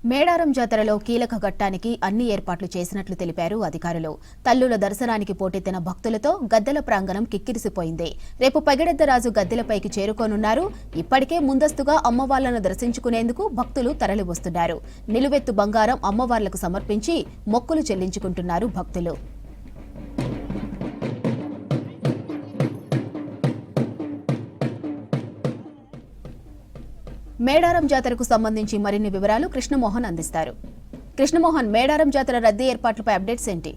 మేడారం జాతరలో కీలక ఘట్టానికి అన్ని ఏర్పాట్లు చేసినట్లు తెలిపారు అధికారులు. తల్లుల దర్శనానికి పోటెత్తిన భక్తులతో గద్దెల ప్రాంగణం కిక్కిరిసిపోయింది. రేపు పగిడెద్దరాజు గద్దెలపైకి చేరుకోనున్నారు. ఇప్పటికే ముందస్తుగా అమ్మవార్లను దర్శించుకునేందుకు భక్తులు తరలివస్తున్నారు. నిలువెత్తు బంగారం అమ్మవార్లకు సమర్పించి మొక్కులు చెల్లించుకుంటున్నారు భక్తులు. మేడారం జాతరకు సంబంధించి మరిన్ని వివరాలు కృష్ణమోహన్ అందిస్తారు. కృష్ణమోహన్, మేడారం జాతర రద్దీ ఏర్పాట్లపై అప్డేట్స్ ఏంటి?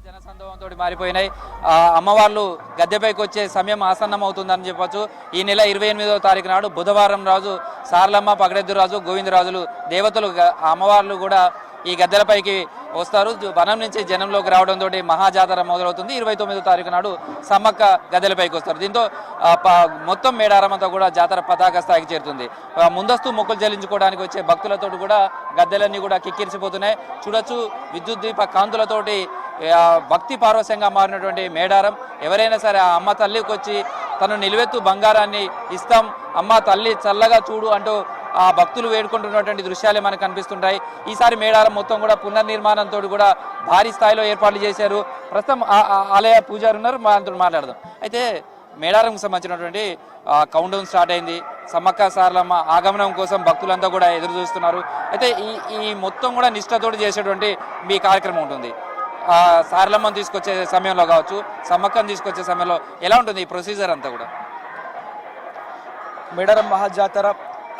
జనసందోహంతో మారిపోయినాయి. అమ్మవార్లు గద్దెపైకి వచ్చే సమయం ఆసన్నం అవుతుందని చెప్పొచ్చు. ఈ నెల 28వ తారీఖు నాడు బుధవారం రోజు సారలమ్మ, పగడెద్దురాజు, గోవిందరాజులు దేవతలు అమ్మవార్లు కూడా ఈ గద్దెలపైకి వస్తారు. వనం నుంచి జనంలోకి రావడంతో మహాజాతర మొదలవుతుంది. 29వ తారీఖు నాడు సమ్మక్క గద్దెలపైకి వస్తారు. దీంతో మొత్తం మేడారం అంతా కూడా జాతర పతాక స్థాయికి చేరుతుంది. ముందస్తు మొక్కులు చెల్లించుకోవడానికి వచ్చే భక్తులతో కూడా గద్దెలన్నీ కూడా కిక్కిరిసిపోతున్నాయి. చూడొచ్చు, విద్యుత్ దీప కాంతులతోటి భక్తి పారవశ్యంగా మారినటువంటి మేడారం. ఎవరైనా సరే ఆ అమ్మ తల్లికి వచ్చి తను నిలువెత్తు బంగారాన్ని ఇస్తాం, అమ్మ తల్లి చల్లగా చూడు అంటూ ఆ భక్తులు వేడుకుంటున్నటువంటి దృశ్యాలే మనకు కనిపిస్తుంటాయి. ఈసారి మేడారం మొత్తం కూడా పునర్నిర్మాణంతో కూడా భారీ స్థాయిలో ఏర్పాట్లు చేశారు. ప్రస్తుతం ఆలయ పూజారి ఉన్నారు, మనతో మాట్లాడదాం. అయితే మేడారంకు సంబంధించినటువంటి కౌంట్ డౌన్ స్టార్ట్ అయింది. సమ్మక్క సారలమ్మ ఆగమనం కోసం భక్తులంతా కూడా ఎదురు చూస్తున్నారు. అయితే ఈ మొత్తం కూడా నిష్ఠతోటి చేసేటువంటి మీ కార్యక్రమం ఉంటుంది. సారలమ్మను తీసుకొచ్చే సమయంలో కావచ్చు, సమ్మక్కను తీసుకొచ్చే సమయంలో ఎలా ఉంటుంది ఈ ప్రొసీజర్ అంతా కూడా? మేడారం మహాజాతర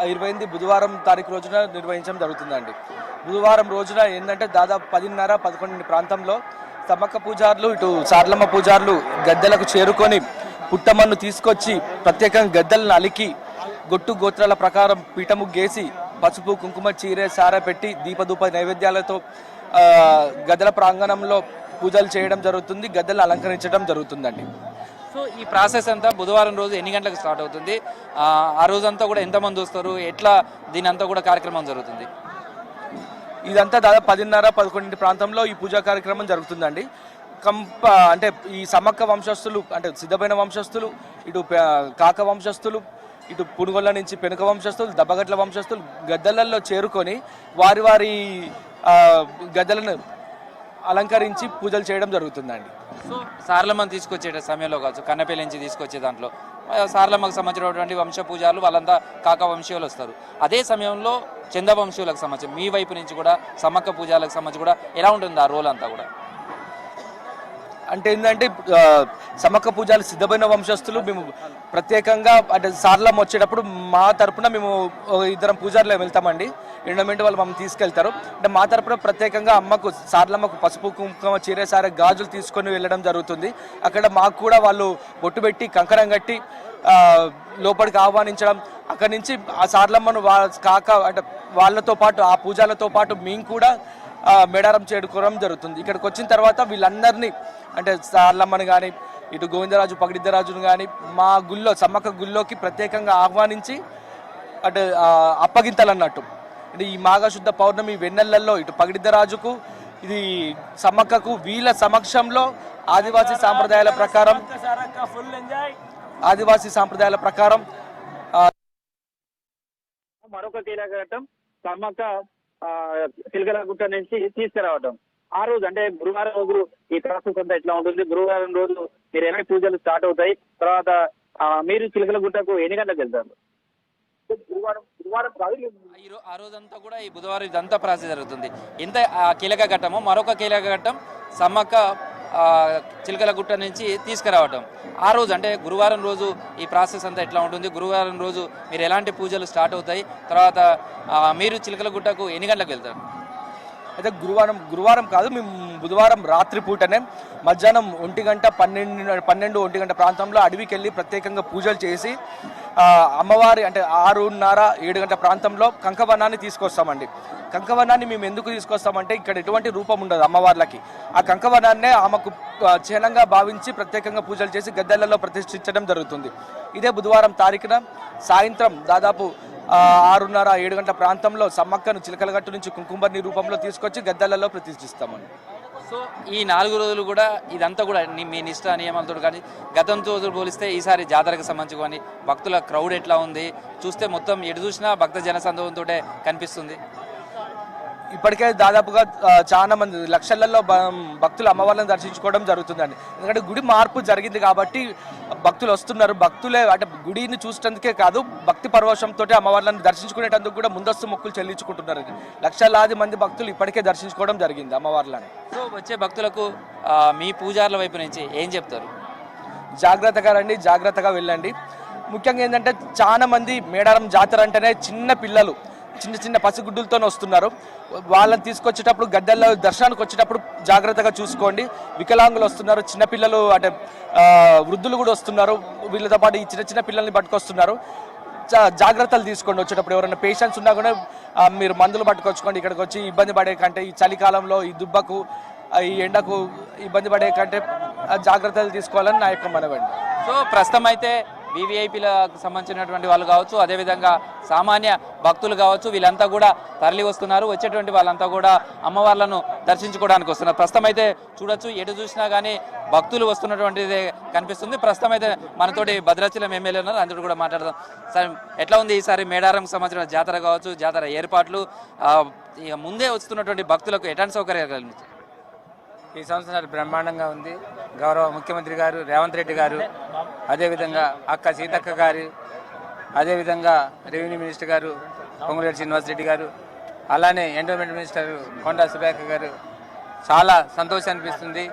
28 బుధవారం తారీఖు రోజున నిర్వహించడం జరుగుతుందండి. బుధవారం రోజున ఏంటంటే దాదాపు 10:30-11 ప్రాంతంలో సమ్మక్క పూజారులు, ఇటు సారలమ్మ పూజారులు గద్దెలకు చేరుకొని పుట్టమన్ను తీసుకొచ్చి ప్రత్యేకంగా గద్దెలను అలికి గొట్టు గోత్రాల ప్రకారం పీఠముగ్గేసి పసుపు, కుంకుమ, చీరె, సార పెట్టి దీపధూప నైవేద్యాలతో గద్దెల ప్రాంగణంలో పూజలు చేయడం జరుగుతుంది. గద్దెలను అలంకరించడం జరుగుతుందండి. సో ఈ ప్రాసెస్ అంతా బుధవారం రోజు ఎన్ని గంటలకు స్టార్ట్ అవుతుంది? ఆ రోజంతా కూడా ఎంతమంది వస్తారు? ఎట్లా దీని అంతా కూడా కార్యక్రమం జరుగుతుంది? ఇదంతా దాదాపు 10:30-11 ప్రాంతంలో ఈ పూజా కార్యక్రమం జరుగుతుందండి. అంటే ఈ సమ్మక్క వంశస్థులు, అంటే సిద్ధమైన వంశస్థులు, ఇటు కాక వంశస్థులు, ఇటు పునుగొల్ల నుంచి పెనుక వంశస్థులు, దబ్బగట్ల వంశస్థులు గద్దెలలో చేరుకొని వారి వారి గద్దెలను అలంకరించి పూజలు చేయడం జరుగుతుందండి. సో సారలమ్మను తీసుకొచ్చే సమయంలో కావచ్చు, కన్నపల్లి నుంచి తీసుకొచ్చే దాంట్లో సారలమ్మకు సంబంధించినటువంటి వంశ పూజారులు వాళ్ళంతా కాక వంశీయులు వస్తారు. అదే సమయంలో చంద వంశీయులకు సంబంధించి మీ వైపు నుంచి కూడా సమ్మక్క పూజాలకు సంబంధించి కూడా ఎలా ఉంటుంది ఆ రోల్ అంతా కూడా? అంటే ఏంటంటే సమ్మక్క పూజలు సిద్ధమైన వంశస్థులు మేము ప్రత్యేకంగా, అంటే సారలమ్మ వచ్చేటప్పుడు మా తరపున మేము 2 పూజారులు వెళ్తామండి. ఎండోమెంట్ వాళ్ళు మమ్మల్ని తీసుకెళ్తారు. అంటే మా తరపున ప్రత్యేకంగా అమ్మకు, సారలమ్మకు పసుపు, కుంకుమ, చీర, సార, గాజులు తీసుకొని వెళ్ళడం జరుగుతుంది. అక్కడ మాకు కూడా వాళ్ళు బొట్టు పెట్టి కంకణం కట్టి లోపలికి ఆహ్వానించడం, అక్కడి నుంచి ఆ సారలమ్మను కాక అంటే వాళ్ళతో పాటు ఆ పూజలతో పాటు మేము కూడా మేడారం చేరుకోవడం జరుగుతుంది. ఇక్కడికి వచ్చిన తర్వాత వీళ్ళందరినీ, అంటే సారలమ్మని కానీ, ఇటు గోవిందరాజు, పగిడిద్దరాజును కానీ మా గుళ్ళో, సమ్మక్క గుళ్ళోకి ప్రత్యేకంగా ఆహ్వానించి అంటే అప్పగింతలన్నట్టు. అంటే ఈ మాఘశుద్ధ పౌర్ణమి వెన్నెలల్లో ఇటు పగిడిద్దరాజుకు, ఇది సమ్మక్కకు వీళ్ళ సమక్షంలో ఆదివాసీ సాంప్రదాయాల ప్రకారం మరొక కీలక ఘట్టం సమ్మక్క చిలకలగుట్ట నుంచి తీసుకురావడం. ఆ రోజు అంటే గురువారం రోజు ఈ ప్రాసెస్ అంతా ఎట్లా ఉంటుంది? గురువారం రోజు మీరు ఎన్ని పూజలు స్టార్ట్ అవుతాయి? తర్వాత మీరు చిలకలగుట్టకు ఎన్ని గంటలకు వెళ్తారు? ఆ రోజంతా కూడా ఈ బుధవారం ఇదంతా ప్రాసెస్ జరుగుతుంది. ఇంత కీలక ఘట్టము. మరొక కీలక ఘట్టం సమ్మక్క చిలకలగుట్ట నుంచి తీసుకురావటం. ఆ రోజు అంటే గురువారం రోజు ఈ ప్రాసెస్ అంతా ఎట్లా ఉంటుంది? గురువారం రోజు మీరు ఎలాంటి పూజలు స్టార్ట్ అవుతాయి? తర్వాత మీరు చిలకలగుట్టకు ఎన్ని గంటలకు వెళ్తారు? అయితే గురువారం కాదు, మేము బుధవారం రాత్రి పూటనే మధ్యాహ్నం 1:12 ప్రాంతంలో అడవికి వెళ్ళి ప్రత్యేకంగా పూజలు చేసి అమ్మవారి అంటే 6:30-7 గంటల ప్రాంతంలో కంకవనాన్ని తీసుకొస్తామండి. కంకవనాన్ని మేము ఎందుకు తీసుకొస్తామంటే ఇక్కడ ఎటువంటి రూపం ఉండదు అమ్మవార్లకి. ఆ కంకవనాన్నే ఆమెకు చిహ్నంగా భావించి ప్రత్యేకంగా పూజలు చేసి గద్దెలలో ప్రతిష్ఠించడం జరుగుతుంది. ఇదే బుధవారం తారీఖున సాయంత్రం దాదాపు 6:30-7 గంటల ప్రాంతంలో సమ్మక్కను చిలకలగట్టు నుంచి కుంకుమర్ని రూపంలో తీసుకొచ్చి గద్దెలలో ప్రతిష్ఠిస్తామండి. సో ఈ 4 రోజులు కూడా ఇదంతా కూడా మీ నిష్ఠ నియమాలతో కానీ గతంతో పోలిస్తే ఈసారి జాతరకు సంబంధించి కానీ భక్తుల క్రౌడ్ ఎట్లా ఉంది చూస్తే మొత్తం ఎటు చూసినా భక్త జనసందోహంతో కనిపిస్తుంది. ఇప్పటికే దాదాపుగా చాలా మంది లక్షలలో భక్తులు అమ్మవారిని దర్శించుకోవడం జరుగుతుందండి. ఎందుకంటే గుడి మార్పు జరిగింది కాబట్టి భక్తులు వస్తున్నారు. భక్తులే అంటే గుడిని చూసేందుకే కాదు, భక్తి పరవశంతో అమ్మవారిని దర్శించుకునేటందుకు కూడా ముందస్తు మొక్కులు చెల్లించుకుంటున్నారు. లక్షలాది మంది భక్తులు ఇప్పటికే దర్శించుకోవడం జరిగింది అమ్మవార్లని. సో వచ్చే భక్తులకు మీ పూజారుల వైపు నుంచి ఏం చెప్తారు? జాగ్రత్తగా రండి, జాగ్రత్తగా వెళ్ళండి. ముఖ్యంగా ఏంటంటే చాలా మంది మేడారం జాతర అంటేనే చిన్న పిల్లలు చిన్న చిన్న పసిగుడ్డులతో వస్తున్నారు. వాళ్ళని తీసుకొచ్చేటప్పుడు గద్దెల్లో దర్శనానికి వచ్చేటప్పుడు జాగ్రత్తగా చూసుకోండి. వికలాంగులు వస్తున్నారు, చిన్నపిల్లలు అంటే వృద్ధులు కూడా వస్తున్నారు. వీళ్ళతో పాటు ఈ చిన్న చిన్న పిల్లల్ని పట్టుకొస్తున్నారు. జాగ్రత్తలు తీసుకోండి. వచ్చేటప్పుడు ఎవరైనా పేషెంట్స్ ఉన్నా కూడా మీరు మందులు పట్టుకొచ్చుకోండి. ఇక్కడికి వచ్చి ఇబ్బంది పడే కంటే ఈ చలికాలంలో ఈ దుబ్బకు ఈ ఎండకు ఇబ్బంది పడే కంటే జాగ్రత్తలు తీసుకోవాలని నా యొక్క మనవండి. సో ప్రస్తుతం అయితే వివిఐపీలకు సంబంధించినటువంటి వాళ్ళు కావచ్చు, అదేవిధంగా సామాన్య భక్తులు కావచ్చు, వీళ్ళంతా కూడా తరలి వస్తున్నారు. వచ్చేటువంటి వాళ్ళంతా కూడా అమ్మవార్లను దర్శించుకోవడానికి వస్తున్నారు. ప్రస్తుతం అయితే చూడొచ్చు, ఎటు చూసినా కానీ భక్తులు వస్తున్నటువంటిది కనిపిస్తుంది. ప్రస్తుతం అయితే మనతోటి భద్రాచలం ఎమ్మెల్యే ఉన్నారు, అందరూ కూడా మాట్లాడదాం. సార్ ఎట్లా ఉంది ఈసారి మేడారంకి సంబంధించిన జాతర కావచ్చు, జాతర ఏర్పాట్లు, ముందే వస్తున్నటువంటి భక్తులకు ఎలాంటి సౌకర్యాలు కలిగించారు? ఈ సంవత్సరం బ్రహ్మాండంగా ఉంది. గౌరవ ముఖ్యమంత్రి గారు రేవంత్ రెడ్డి గారు, అదేవిధంగా అక్క సీతక్క గారు, అదేవిధంగా రెవెన్యూ మినిస్టర్ గారు పొంగులేటి శ్రీనివాసరెడ్డి గారు, అలానే ఎండోమెంట్ మినిస్టర్ కొండా సురేఖ గారు, చాలా సంతోషం అనిపిస్తుంది.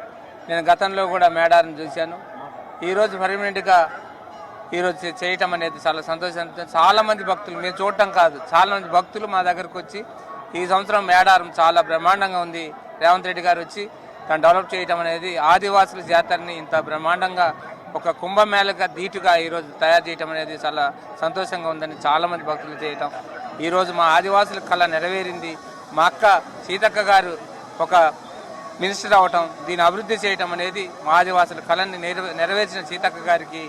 నేను గతంలో కూడా మేడారం చూశాను. ఈరోజు పర్మనెంట్గా ఈరోజు చేయటం అనేది చాలా సంతోషం అనిపిస్తుంది. చాలామంది భక్తులు మేము చూడటం కాదు, చాలామంది భక్తులు మా దగ్గరకు వచ్చి ఈ సంవత్సరం మేడారం చాలా బ్రహ్మాండంగా ఉంది, రేవంత్ రెడ్డి గారు వచ్చి దాన్ని డెవలప్ చేయటం అనేది, ఆదివాసుల జాతరని ఇంత బ్రహ్మాండంగా ఒక కుంభమేళగా ధీటుగా ఈరోజు తయారు చేయటం అనేది చాలా సంతోషంగా ఉందని చాలామంది భక్తులు చేయటం. ఈరోజు మా ఆదివాసుల కళ నెరవేరింది. మా అక్క సీతక్క గారు ఒక మినిస్టర్ అవటం, దీన్ని అభివృద్ధి చేయటం అనేది మా ఆదివాసుల కళని నెరవేర్చిన సీతక్క గారికి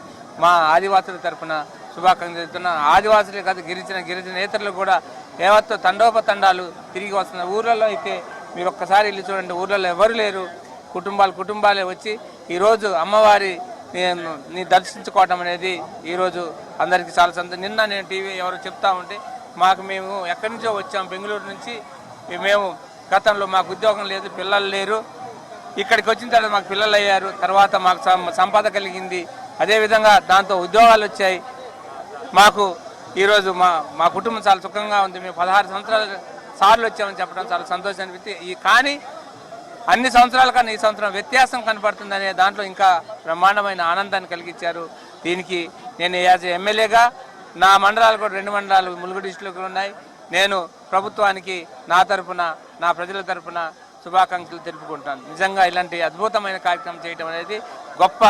మా ఆదివాసుల తరఫున శుభాకాంక్షలు చెప్తున్నా. ఆదివాసులే కాదు, గిరిజనేతరులు కూడా ఏవత్తో తండోపతండాలు తిరిగి వస్తున్న ఊర్లలో అయితే మీరు ఒక్కసారి వెళ్ళి చూడండి, ఊర్లలో ఎవరు లేరు, కుటుంబాలే వచ్చి ఈరోజు అమ్మవారిని దర్శించుకోవటం అనేది ఈరోజు అందరికీ చాలా సంతోషం. నిన్న నేను టీవీ ఎవరు చెప్తా ఉంటే మేము ఎక్కడి నుంచో వచ్చాము, బెంగళూరు నుంచి. మేము గతంలో మాకు ఉద్యోగం లేదు, పిల్లలు లేరు, ఇక్కడికి వచ్చిన తర్వాత మాకు పిల్లలు అయ్యారు, తర్వాత మాకు సంపద కలిగింది, అదేవిధంగా దాంతో ఉద్యోగాలు వచ్చాయి. మాకు ఈరోజు మా కుటుంబం చాలా సుఖంగా ఉంది. మేము 16 సంవత్సరాల సార్లు వచ్చామని చెప్పడం చాలా సంతోషం అనిపిస్తుంది. కానీ అన్ని సంవత్సరాల కన్నా ఈ సంవత్సరం వ్యత్యాసం కనపడుతుందనే దాంట్లో ఇంకా బ్రహ్మాండమైన ఆనందాన్ని కలిగించారు. దీనికి నేను యాజ్ ఎమ్మెల్యేగా నా మండలాలు కూడా 2 మండలాలు ములుగు డిస్ట్రిక్ట్లో ఉన్నాయి. నేను ప్రభుత్వానికి నా తరఫున, నా ప్రజల తరఫున శుభాకాంక్షలు తెలుపుకుంటాను. నిజంగా ఇలాంటి అద్భుతమైన కార్యక్రమం చేయడం అనేది గొప్ప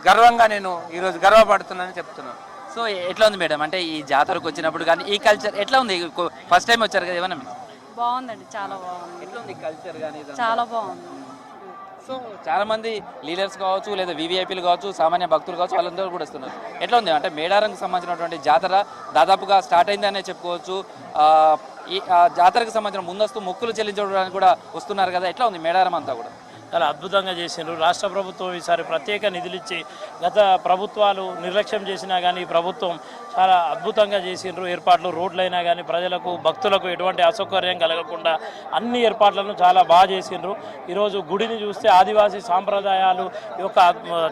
గర్వంగా నేను ఈరోజు గర్వపడుతున్నానని చెప్తున్నాను. సో ఎట్లా ఉంది మేడం, అంటే ఈ జాతరకు వచ్చినప్పుడు కానీ ఈ కల్చర్ ఎట్లా ఉంది? ఫస్ట్ టైం వచ్చారు కదా, ఏమన్నా బాగుందండి, చాలా బాగుంది. ఎట్లా ఉంది కల్చర్ కానీ? చాలా బాగుంది. సో చాలా మంది లీడర్స్ కావచ్చు, లేదా వివిఐపీలు కావచ్చు, సామాన్య భక్తులు కావచ్చు, వాళ్ళందరూ కూడా వస్తున్నారు. ఎట్లా ఉంది అంటే మేడారంకి సంబంధించినటువంటి జాతర దాదాపుగా స్టార్ట్ అయిందనే చెప్పుకోవచ్చు. ఈ జాతరకు సంబంధించిన ముందస్తు మొక్కులు చెల్లించడానికి కూడా వస్తున్నారు కదా, ఎట్లా ఉంది మేడారం అంతా కూడా? చాలా అద్భుతంగా చేసిండ్రు. రాష్ట్ర ప్రభుత్వం ఈసారి ప్రత్యేక నిధులు ఇచ్చి, గత ప్రభుత్వాలు నిర్లక్ష్యం చేసినా కానీ ప్రభుత్వం చాలా అద్భుతంగా చేసిండ్రు ఏర్పాట్లు. రోడ్లైనా కానీ ప్రజలకు, భక్తులకు ఎటువంటి అసౌకర్యం కలగకుండా అన్ని ఏర్పాట్లను చాలా బాగా చేసిండ్రు. ఈరోజు గుడిని చూస్తే ఆదివాసీ సాంప్రదాయాలు యొక్క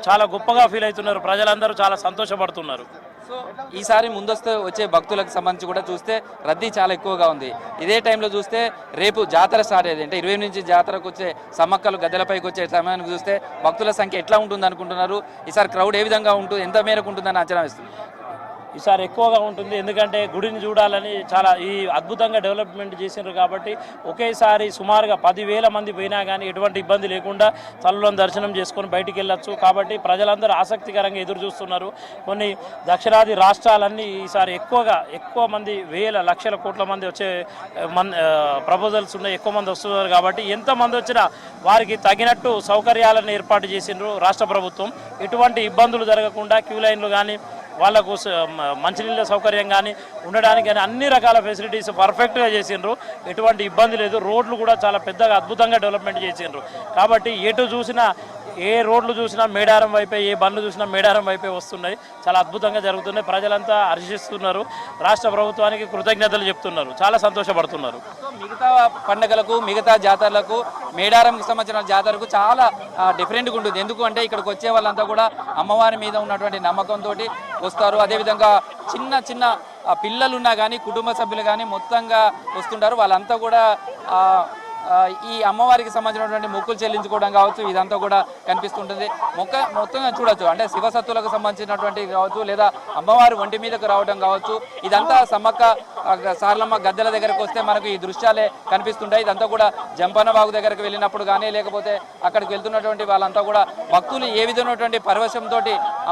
చాలా గొప్పగా ఫీల్ అవుతున్నారు. ప్రజలందరూ చాలా సంతోషపడుతున్నారు. సో ఈసారి ముందస్తు వచ్చే భక్తులకు సంబంధించి కూడా చూస్తే రద్దీ చాలా ఎక్కువగా ఉంది. ఇదే టైంలో చూస్తే రేపు జాతర స్టార్ట్ అయ్యేది, అంటే 20 నుంచి జాతరకు వచ్చే సమ్మక్కలు గద్దెలపైకి వచ్చే సమయానికి చూస్తే భక్తుల సంఖ్య ఎట్లా ఉంటుంది అనుకుంటున్నారు? ఈసారి క్రౌడ్ ఏ విధంగా ఉంటుంది, ఎంత మేరకు ఉంటుందని అంచనా వేస్తుంది? ఈసారి ఎక్కువగా ఉంటుంది. ఎందుకంటే గుడిని చూడాలని చాలా ఈ అద్భుతంగా డెవలప్మెంట్ చేసినారు కాబట్టి ఒకేసారి సుమారుగా 10,000 మంది పోయినా కానీ ఎటువంటి ఇబ్బంది లేకుండా తల్లులను దర్శనం చేసుకొని బయటికి వెళ్ళొచ్చు. కాబట్టి ప్రజలందరూ ఆసక్తికరంగా ఎదురు చూస్తున్నారు. కొన్ని దక్షిణాది రాష్ట్రాలన్నీ ఈసారి ఎక్కువ మంది, వేల లక్షల కోట్ల మంది వచ్చే ప్రపోజల్స్ ఉన్నాయి, ఎక్కువ మంది వస్తున్నారు. కాబట్టి ఎంతమంది వచ్చినా వారికి తగినట్టు సౌకర్యాలను ఏర్పాటు చేసినారు రాష్ట్ర ప్రభుత్వం. ఎటువంటి ఇబ్బందులు జరగకుండా క్యూ లైన్లు కానీ వాళ్ళకు మంచినీళ్ళ సౌకర్యం కానీ ఉండడానికి కానీ అన్ని రకాల ఫెసిలిటీస్ పర్ఫెక్ట్గా చేసిండ్రు. ఎటువంటి ఇబ్బంది లేదు. రోడ్లు కూడా చాలా పెద్దగా అద్భుతంగా డెవలప్మెంట్ చేసిండ్రు. కాబట్టి ఎటు చూసినా ఏ రోడ్లు చూసినా మేడారం వైపే, ఏ బండ్లు చూసినా మేడారం వైపే వస్తున్నాయి. చాలా అద్భుతంగా జరుగుతున్నాయి. ప్రజలంతా హర్షిస్తున్నారు. రాష్ట్ర ప్రభుత్వానికి కృతజ్ఞతలు చెప్తున్నారు. చాలా సంతోషపడుతున్నారు. మిగతా పండుగలకు, మిగతా జాతరలకు, మేడారంకి సంబంధించిన జాతరకు చాలా డిఫరెంట్గా ఉంటుంది. ఎందుకు అంటే ఇక్కడికి వచ్చే వాళ్ళంతా కూడా అమ్మవారి మీద ఉన్నటువంటి నమ్మకంతో వస్తారు. అదేవిధంగా చిన్న చిన్న పిల్లలు ఉన్నా కానీ, కుటుంబ సభ్యులు కానీ మొత్తంగా వస్తుంటారు. వాళ్ళంతా కూడా ఈ అమ్మవారికి సంబంధించినటువంటి మొక్కులు చెల్లించుకోవడం కావచ్చు, ఇదంతా కూడా కనిపిస్తుంటుంది. మొత్తంగా చూడొచ్చు. అంటే శివసత్తులకు సంబంధించినటువంటి కావచ్చు, లేదా అమ్మవారి ఒంటి మీదకు రావడం కావచ్చు, ఇదంతా సమ్మక్క సారలమ్మ గద్దెల దగ్గరకు వస్తే మనకు ఈ దృశ్యాలే కనిపిస్తుంటాయి. ఇదంతా కూడా జంపన్న బాగు దగ్గరకు వెళ్ళినప్పుడు కానీ, లేకపోతే అక్కడికి వెళ్తున్నటువంటి వాళ్ళంతా కూడా భక్తులు ఏ విధమైనటువంటి పరవశంతో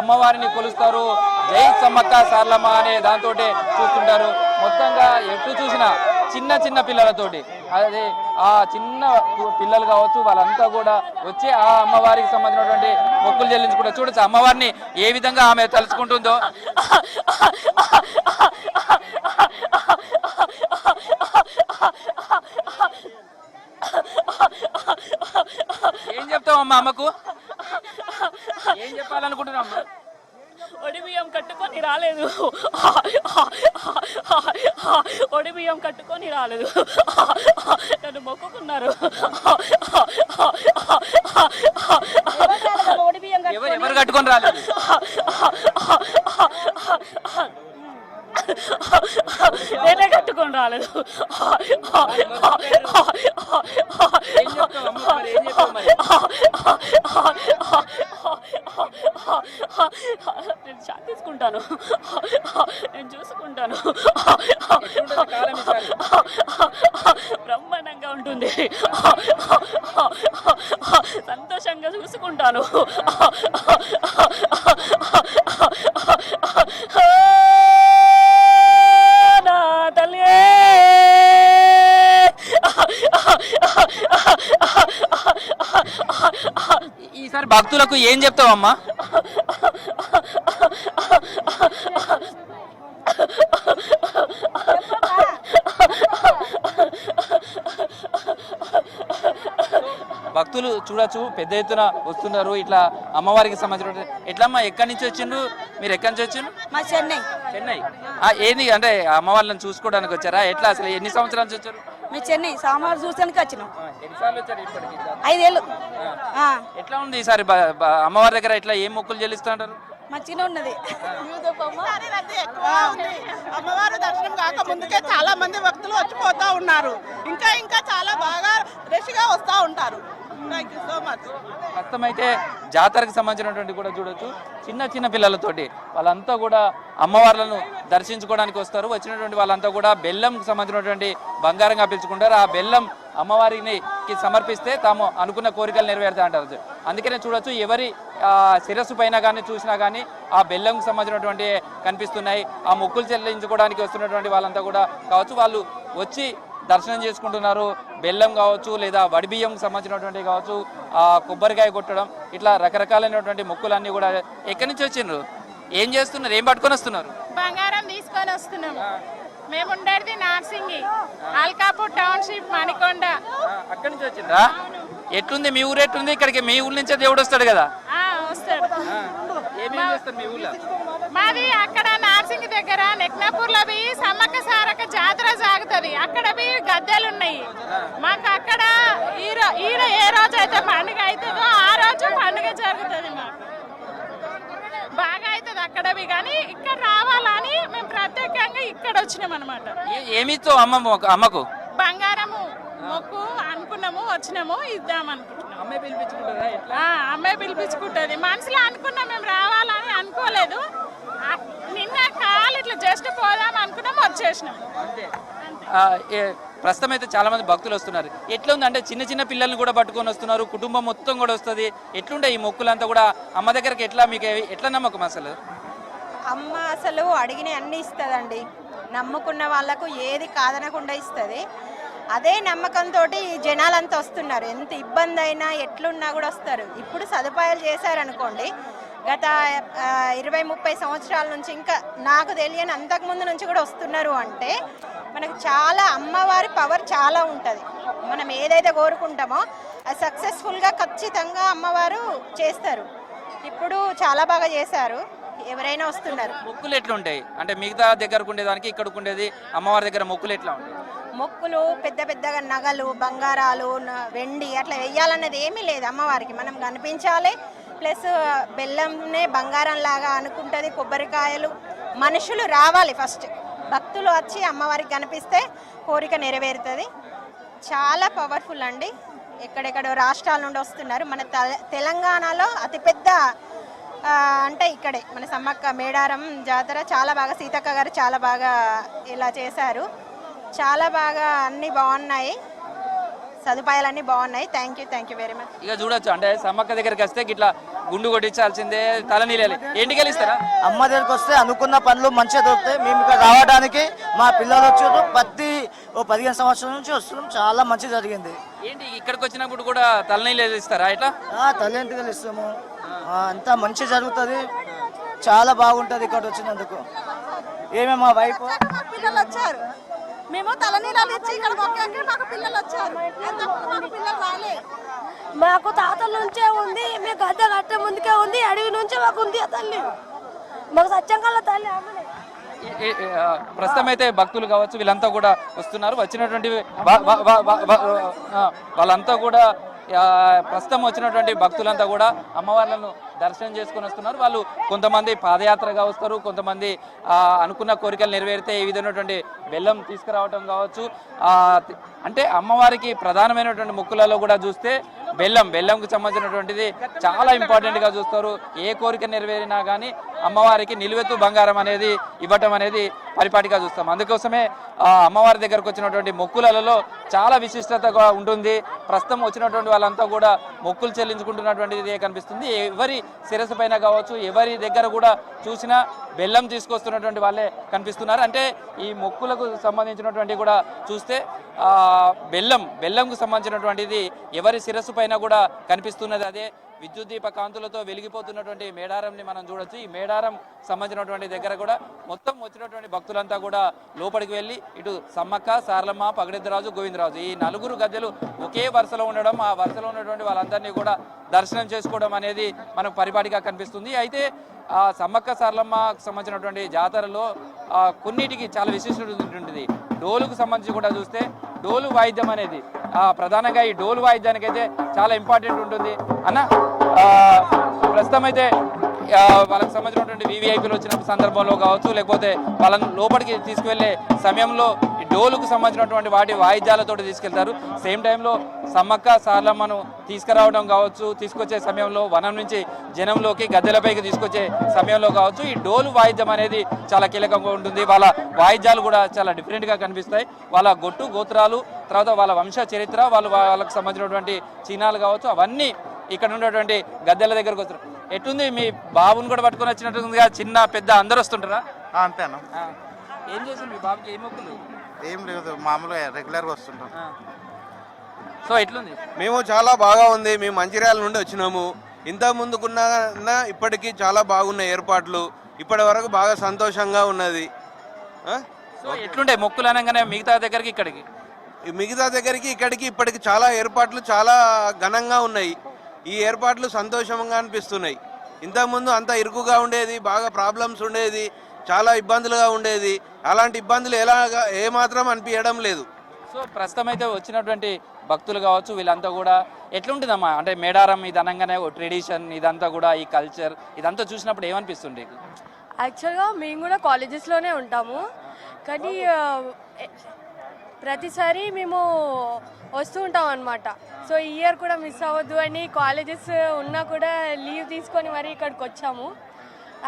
అమ్మవారిని కొలుస్తారు. జై సమ్మక్క సారలమ్మ అనే దాంతో చూస్తుంటారు. మొత్తంగా ఎటు చూసినా చిన్న చిన్న పిల్లలతోటి, అదే ఆ చిన్న పిల్లలు కావచ్చు, వాళ్ళంతా కూడా వచ్చి ఆ అమ్మవారికి సంబంధించినటువంటి మొక్కులు చెల్లించుకుంటారు. చూడొచ్చు అమ్మవారిని ఏ విధంగా ఆమె తలుచుకుంటుందో. ఏం చెప్తావు అమ్మ అమ్మకు? ఏం చెప్పాలనుకుంటున్నావు అమ్మ? ఒడి బియ్యం కట్టుకొని రాలేదు, ఒడి బియ్యం కట్టుకొని రాలేదు, నన్ను మొక్కుకున్నారు. ఎవరు కట్టుకొని రాలేదు? నేనే కట్టుకొని రాలేదు. నేను తీసుకుంటాను, నేను చూసుకుంటాను. బ్రహ్మాండంగా ఉంటుంది. సంతోషంగా చూసుకుంటాను. ఈసారి భక్తులకు ఏం చెప్తావమ్మా? భక్తులు చూడొచ్చు పెద్ద ఎత్తున వస్తున్నారు. ఇట్లా అమ్మవారికి సంబంధించిన ఎట్లమ్మా, ఎక్కడి నుంచి వచ్చిండ్రు మీరు? ఎక్కడి నుంచి వచ్చిండ్రు? మా చెన్నై. చెన్నై. ఏంది అంటే అమ్మవారిని చూసుకోవడానికి వచ్చారా? ఎట్లా అసలు ఎన్ని సంవత్సరాల నుంచి వచ్చారు? మేము చెన్నై సోమవారం చూసానికి వచ్చినాం. ఎన్నిసార్లు వచ్చారు ఇప్పటికి? 5 ఏళ్ళు. ఎట్లా ఉంది ఈసారి అమ్మవారి దగ్గర? ఇట్లా ఏం మొక్కులు చెల్లిస్తుంటారు? మంచిగా ఉన్నది. అమ్మవారి దర్శనం కాక ముందుకే చాలా మంది భక్తులు వచ్చిపోతా ఉన్నారు. ఇంకా ఇంకా చాలా బాగా రష్గా వస్తూ ఉంటారు. Thank you so much. ప్రస్తుతం అయితే జాతరకు సంబంధించినటువంటి కూడా చూడొచ్చు, చిన్న చిన్న పిల్లలతోటి వాళ్ళంతా కూడా అమ్మవార్లను దర్శించుకోవడానికి వస్తారు. వచ్చినటువంటి వాళ్ళంతా కూడా బెల్లంకి సంబంధించినటువంటి బంగారంగా పిలుచుకుంటారు. ఆ బెల్లం అమ్మవారికి సమర్పిస్తే తాము అనుకున్న కోరికలు నెరవేరుతాయి అంటారు. అందుకనే చూడొచ్చు, ఎవరి శిరస్సు పైన కానీ చూసినా కానీ ఆ బెల్లంకి సంబంధించినటువంటి కనిపిస్తున్నాయి. ఆ మొక్కులు చెల్లించుకోవడానికి వస్తున్నటువంటి వాళ్ళంతా కూడా కావచ్చు, వాళ్ళు వచ్చి దర్శనం చేసుకుంటున్నారు. బెల్లం కావచ్చు, లేదా వడిబియ్యంకి సంబంధించినటువంటి కావచ్చు, కొబ్బరికాయ కొట్టడం, ఇట్లా రకరకాలైనటువంటి మొక్కులన్నీ కూడా. ఎక్కడి నుంచి వచ్చిండ్రు? ఏం చేస్తున్నారు? ఏం పట్టుకొని వస్తున్నారు? బంగారం తీసుకొని వస్తున్నాము. మేము ఉండేది నార్సింగి, అల్కాపూర్ టౌన్షిప్, మణికొండ. అక్కడి నుంచి వచ్చిండ్రా? ఎట్లుంది మీ ఊరు? ఎట్లుంది? ఇక్కడికి మీ ఊరు నుంచే దేవుడు వస్తాడు కదా? వస్తాడు. మీ ఊళ్ళో? మాది అక్కడ నార్సింగి దగ్గర నెక్నాపూర్లో సమ్మక్క సారక్క జాతర సాగుతుంది. అక్కడ గద్దెలు ఉన్నాయి మాకు. అక్కడ ఈడ ఏ రోజు అయితే పండుగ అవుతుందో ఆ రోజు పండుగ జరుగుతుంది. మాకు బాగా అవుతుంది అక్కడవి. కానీ ఇక్కడ రావాలని మేము ప్రత్యేకంగా ఇక్కడ వచ్చినాం అనమాట. ఏమితో అమ్మకు బంగారము మొక్కు అనుకున్నాము, వచ్చినాము, ఇద్దాం అనుకుంటున్నాం. అమ్మాయి పిలిపించుకుంటుంది. మనసులో అనుకున్నాం, మేము రావాలని అనుకోలేదు. నిన్న కాలు ఇట్లా జస్ట్ పోదాం అనుకున్నాం, వచ్చేసినాం. ప్రస్తుతం అయితే చాలా మంది భక్తులు వస్తున్నారు. ఎట్లా ఉంది అంటే చిన్న చిన్న పిల్లల్ని కూడా పట్టుకొని వస్తున్నారు. కుటుంబం మొత్తం కూడా వస్తుంది. ఎట్లుండే ఈ మొక్కులంతా కూడా అమ్మ దగ్గరికి? ఎట్లా మీకు ఎట్లా నమ్మకం అసలు? అమ్మ అసలు అడిగిన అన్ని ఇస్తుందండి. నమ్ముకున్న వాళ్ళకు ఏది కాదనకుండా ఇస్తుంది. అదే నమ్మకంతో జనాలంతా వస్తున్నారు. ఎంత ఇబ్బంది అయినా ఎట్లున్నా కూడా వస్తారు. ఇప్పుడు సదుపాయాలు చేశారనుకోండి, గత 20-30 సంవత్సరాల నుంచి, ఇంకా నాకు తెలియని అంతకుముందు నుంచి కూడా వస్తున్నారు అంటే మనకు చాలా అమ్మవారి పవర్ చాలా ఉంటుంది. మనం ఏదైతే కోరుకుంటామో అది సక్సెస్ఫుల్గా ఖచ్చితంగా అమ్మవారు చేస్తారు. ఇప్పుడు చాలా బాగా చేశారు, ఎవరైనా వస్తున్నారు. మొక్కులు ఎట్లుంటాయి అంటే మిగతా దగ్గరకు ఉండేదానికి ఇక్కడికి ఉండేది అమ్మవారి దగ్గర మొక్కులు ఎట్లా ఉంటాయి? మొక్కులు పెద్ద పెద్దగా నగలు, బంగారాలు, వెండి అట్లా వెయ్యాలన్నది ఏమీ లేదు. అమ్మవారికి మనం కనిపించాలి, ప్లస్ బెల్లంనే బంగారం లాగా అనుకుంటుంది. కొబ్బరికాయలు, మనుషులు రావాలి ఫస్ట్, భక్తులు వచ్చి అమ్మవారికి కనిపిస్తే కోరిక నెరవేరుతుంది. చాలా పవర్ఫుల్ అండి. ఎక్కడెక్కడో రాష్ట్రాల నుండి వస్తున్నారు. మన తెలంగాణలో అతిపెద్ద అంటే ఇక్కడే మన సమ్మక్క మేడారం జాతర చాలా బాగా, సీతక్క గారు చాలా బాగా ఇలా చేశారు. చాలా బాగా అన్నీ బాగున్నాయి, సదుపాయాలన్నీ బాగున్నాయి. Thank you very much. ఇక చూడొచ్చు అంటే సమ్మక్క దగ్గరికి వస్తే ఇట్లా గుండు కొట్టించాల్సిందే, తలనీళ్ళాలి. ఏంటికి వెళ్ళిస్తారా? అమ్మ దగ్గరికి వస్తే అనుకున్న పనులు మంచిగా దొరుకుతాయి. మేము ఇక్కడ రావడానికి మా పిల్లలు వచ్చారు, ప్రతి 15 సంవత్సరాల నుంచి వస్తున్నాం, చాలా మంచి జరిగింది. ఏంటి ఇక్కడికి వచ్చినప్పుడు కూడా తలనీళ్ళు ఇస్తారా? ఇట్లా తల్లింటికి ఇస్తాము, అంతా మంచి జరుగుతుంది, చాలా బాగుంటుంది ఇక్కడ వచ్చినందుకు. ఏమేమి మా వైపు పిల్లలు వచ్చారు, మేము తలనీళ్ళు ఇచ్చి ఇక్కడ మొక్కాక మాకు పిల్లలు వచ్చారు. మాకు పిల్లలు రాలే. మాకు తాతల నుంచే ఉంది, మీ గద్దె కట్టే ముందుకే ఉంది, అడవి నుంచే మాకు ఉంది ఆ తల్లి, మాకు సత్యంగా తల్లి. ప్రస్తుతం అయితే భక్తులు కావచ్చు వీళ్ళంతా కూడా వస్తున్నారు. వచ్చినటువంటి వాళ్ళంతా కూడా ప్రస్తుతం వచ్చినటువంటి భక్తులంతా కూడా అమ్మవార్లను దర్శనం చేసుకుని వస్తున్నారు. వాళ్ళు కొంతమంది పాదయాత్రగా వస్తారు, కొంతమంది అనుకున్న కోరికలు నెరవేరితే ఈ విధమైనటువంటి బెల్లం తీసుకురావటం కావచ్చు. అంటే అమ్మవారికి ప్రధానమైనటువంటి మొక్కులలో కూడా చూస్తే బెల్లంకు సంబంధించినటువంటిది చాలా ఇంపార్టెంట్గా చూస్తారు. ఏ కోరిక నెరవేరినా కానీ అమ్మవారికి నిలువెత్తు బంగారం అనేది ఇవ్వటం అనేది పరిపాటిగా చూస్తాం. అందుకోసమే అమ్మవారి దగ్గరకు వచ్చినటువంటి మొక్కులలో చాలా విశిష్టతగా ఉంటుంది. ప్రస్తుతం వచ్చినటువంటి వాళ్ళంతా కూడా మొక్కులు చెల్లించుకుంటున్నటువంటిది కనిపిస్తుంది. ఎవరి శిరస్సు పైన కావచ్చు, ఎవరి దగ్గర కూడా చూసినా బెల్లం తీసుకొస్తున్నటువంటి వాళ్ళే కనిపిస్తున్నారు. అంటే ఈ మొక్కులకు సంబంధించినటువంటి కూడా చూస్తే బెల్లంకు సంబంధించినటువంటిది ఎవరి శిరస్సు పైన కూడా కనిపిస్తున్నది. అదే విద్యుత్ దీప కాంతులతో వెలిగిపోతున్నటువంటి మేడారంని మనం చూడొచ్చు. ఈ మేడారం సంబంధించినటువంటి దగ్గర కూడా మొత్తం వచ్చినటువంటి భక్తులంతా కూడా లోపలికి వెళ్ళి ఇటు సమ్మక్క, సారలమ్మ, పగడెద్దురాజు, గోవిందరాజు ఈ 4 గద్దెలు ఒకే వరుసలో ఉండడం, ఆ వరుసలో ఉన్నటువంటి వాళ్ళందరినీ కూడా దర్శనం చేసుకోవడం అనేది మనకు పరిపాటిగా కనిపిస్తుంది. అయితే ఆ సమ్మక్క సారలమ్మకు సంబంధించినటువంటి జాతరలో కొన్నిటికి చాలా విశిష్టత ఉంటుంది. డోలుకు సంబంధించి కూడా చూస్తే డోలు వాయిద్యం అనేది ప్రధానంగా ఈ డోలు వాయిద్యానికి అయితే చాలా ఇంపార్టెంట్ ఉంటుంది. అన్న ప్రస్తుతం అయితే వాళ్ళకి సంబంధించినటువంటి వివిఐపీలు వచ్చిన సందర్భంలో కావచ్చు, లేకపోతే వాళ్ళని లోపలికి తీసుకువెళ్ళే సమయంలో ఈ డోలుకు సంబంధించినటువంటి వాటి వాయిద్యాలతో తీసుకెళ్తారు. సేమ్ టైంలో సమ్మక్క సారలమ్మను తీసుకురావడం కావచ్చు, తీసుకొచ్చే సమయంలో వనం నుంచి జనంలోకి గద్దెలపైకి తీసుకొచ్చే సమయంలో కావచ్చు, ఈ డోలు వాయిద్యం అనేది చాలా కీలకంగా ఉంటుంది. వాళ్ళ వాయిద్యాలు కూడా చాలా డిఫరెంట్గా కనిపిస్తాయి. వాళ్ళ గోత్రాలు, తర్వాత వాళ్ళ వంశ చరిత్ర, వాళ్ళకి సంబంధించినటువంటి చిహ్నాలు కావచ్చు, అవన్నీ ఇక్కడ ఉన్నటువంటి గద్దెల దగ్గరకు వస్తారు. ఎట్టుంది మీ బాబుని కూడా పట్టుకొని వచ్చినట్టుందిగా, చిన్న పెద్ద అందరు వస్తుంటారా? అంతేనా. ఏం చేస్తారు మీ బాబుకి? ఏ మొక్కులు? ఏం లేదు, మామూలుగా రెగ్యులర్గా వస్తుంటాం. సో ఎట్లుంది? మేము చాలా బాగా ఉంది. మేము మంచిర్యాల నుండి వచ్చినాము. ఇంత ముందుకున్న ఇప్పటికీ చాలా బాగున్నాయి ఏర్పాట్లు. ఇప్పటి వరకు బాగా సంతోషంగా ఉన్నది. సో ఎట్లుండే మొక్కులు అనగానే మిగతా దగ్గరికి ఇక్కడికి? మిగతా దగ్గరికి ఇక్కడికి ఇప్పటికి చాలా ఏర్పాట్లు చాలా ఘనంగా ఉన్నాయి. ఈ ఏర్పాట్లు సంతోషంగా అనిపిస్తున్నాయి. ఇంతకుముందు అంత ఇరుకుగా ఉండేది, బాగా ప్రాబ్లమ్స్ ఉండేది, చాలా ఇబ్బందులుగా ఉండేది. అలాంటి ఇబ్బందులు ఏమాత్రం అనిపించడం లేదు. సో ప్రస్తుతం అయితే వచ్చినటువంటి భక్తులు కావచ్చు వీళ్ళంతా కూడా ఎట్లుంటుందమ్మా? అంటే మేడారం ఇది అనగానే ట్రెడిషన్, ఇదంతా కూడా ఈ కల్చర్, ఇదంతా చూసినప్పుడు ఏమనిపిస్తుంది? యాక్చువల్గా మేము కూడా కాలేజెస్లోనే ఉంటాము, కానీ ప్రతిసారి మేము వస్తూ ఉంటాం అనమాట. సో ఈ ఇయర్ కూడా మిస్ అవ్వద్దు అని కాలేజెస్ ఉన్నా కూడా లీవ్ తీసుకొని మరీ ఇక్కడికి వచ్చాము.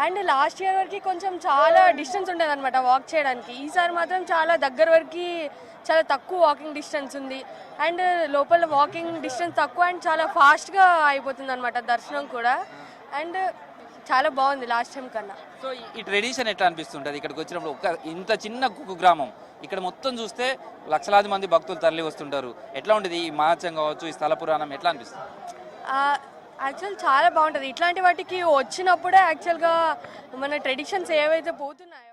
అండ్ లాస్ట్ ఇయర్ వరకు కొంచెం చాలా డిస్టెన్స్ ఉండేది అనమాట వాక్ చేయడానికి. ఈసారి మాత్రం చాలా దగ్గర వరకు, చాలా తక్కువ వాకింగ్ డిస్టెన్స్ ఉంది. అండ్ లోపల వాకింగ్ డిస్టెన్స్ తక్కువ అండ్ చాలా ఫాస్ట్గా అయిపోతుంది అనమాట దర్శనం కూడా. అండ్ చాలా బాగుంది లాస్ట్ టైం కన్నా. సో ఈ ట్రెడిషన్ ఎట్లా అనిపిస్తుంటుంది ఇక్కడికి వచ్చినప్పుడు? ఇంత చిన్న గ్రామం, ఇక్కడ మొత్తం చూస్తే లక్షలాది మంది భక్తులు తరలి వస్తుంటారు. ఎట్లా ఉంటుంది ఈ మహత్యం కావచ్చు, ఈ స్థల పురాణం ఎట్లా అనిపిస్తుంది? యాక్చువల్ చాలా బాగుంటుంది. ఇట్లాంటి వాటికి వచ్చినప్పుడే యాక్చువల్గా మన ట్రెడిషన్స్ ఏవైతే పోతున్నాయో